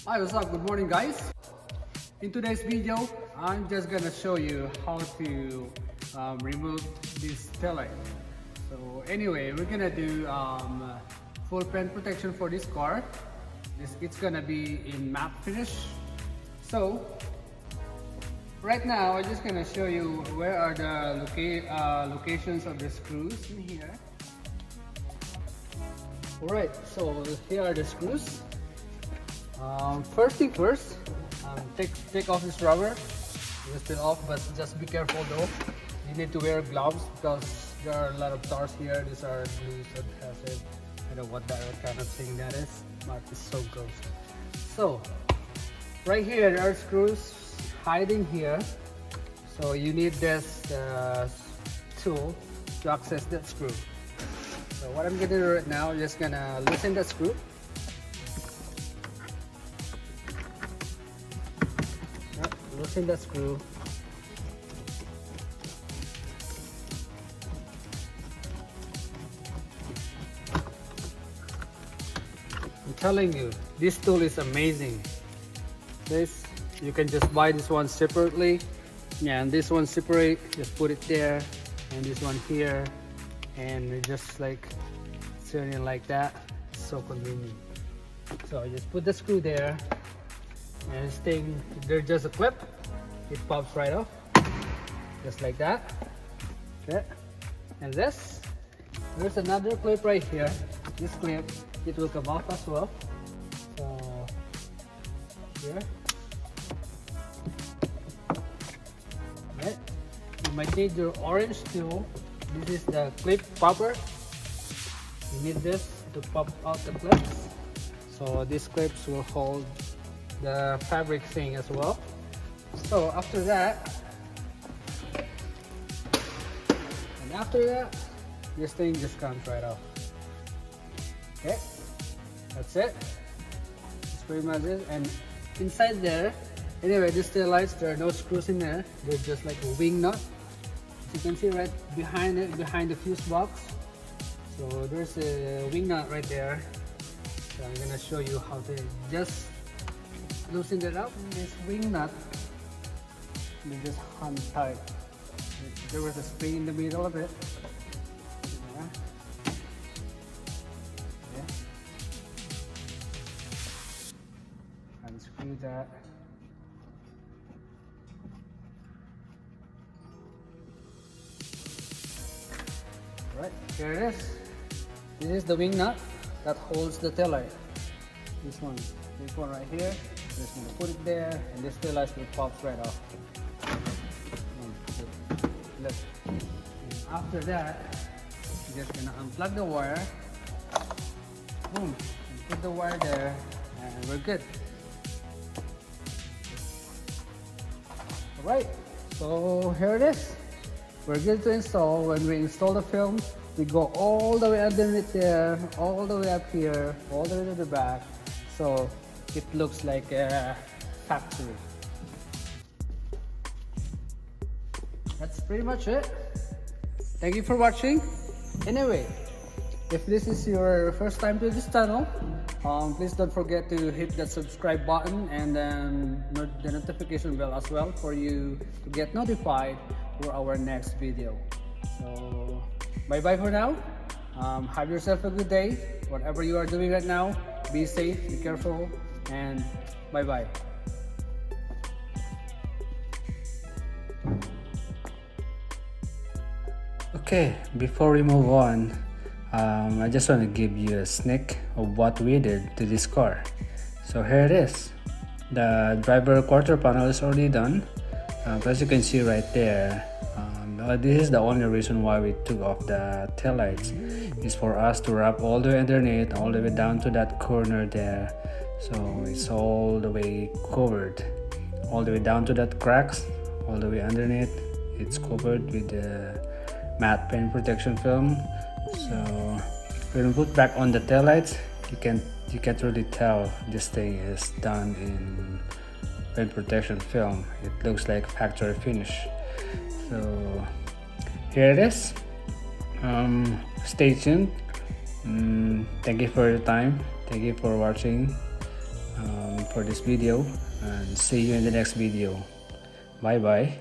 Hi, what's up? Good morning, guys. In today's video, I'm just gonna show you how to remove this taillight. So anyway, we're gonna do full paint protection for this car. It's gonna be in matte finish. So right now, I'm just gonna show you where are the locations of the screws in here. Alright, so here are the screws. First thing first, take off this rubber. It's still off, but just be careful though. You need to wear gloves because there are a lot of tars here. These are glues that has it. I don't know what that kind of thing that is, but it's so gross. So right here there are screws hiding here. So you need this tool to access that screw. So what I'm gonna do right now, I'm just gonna loosen that screw. Loosen the screw. I'm telling you, this tool is amazing. This, you can just buy this one separately. Yeah, and this one separate, just put it there, and this one here, and just like turn it like that. It's so convenient. So I just put the screw there. And this thing, there's just a clip, it pops right off, just like that. Okay, and there's another clip right here. This clip, it will come off as well. So here, right. You might need your orange tool. This is the clip popper. You need this to pop out the clips. So these clips will hold the fabric thing as well. So after that, this thing just comes right off. Okay, that's it. That's pretty much it. And inside there, anyway, these tail lights, there are no screws in there. They're just like a wing nut. As you can see right behind it, behind the fuse box. So there's a wing nut right there. So I'm gonna show you how to just loosen it up. This wing nut, you just hand tight. There was a spring in the middle of it. Yeah. Yeah. Unscrew that. Right, here it is. This is the wing nut that holds the tail light. This one right here. Just gonna put it there, and this tail light will pop right off. And after that, you're just gonna unplug the wire. Boom, and put the wire there, and we're good. Alright, so here it is. We're good to install. When we install the film, we go all the way underneath there, all the way up here, all the way to the back. So it looks like a factory. That's pretty much it. Thank you for watching. Anyway, if this is your first time to this channel, please don't forget to hit that subscribe button and then the notification bell as well for you to get notified for our next video. So bye bye for now. Have yourself a good day. Whatever you are doing right now, be safe, be careful, and bye bye. Okay, before we move on, I just want to give you a sneak of what we did to this car. So here it is. The driver quarter panel is already done. As you can see right there, this is the only reason why we took off the taillights, is for us to wrap all the way underneath, all the way down to that corner there. So it's all the way covered, all the way down to that cracks, all the way underneath. It's covered with the matte paint protection film. So when we put back on the taillights, you can't really tell this thing is done in paint protection film. It looks like factory finish. So here it is. Stay tuned. Thank you for your time. Thank you for watching. for this video, and see you in the next video. Bye bye.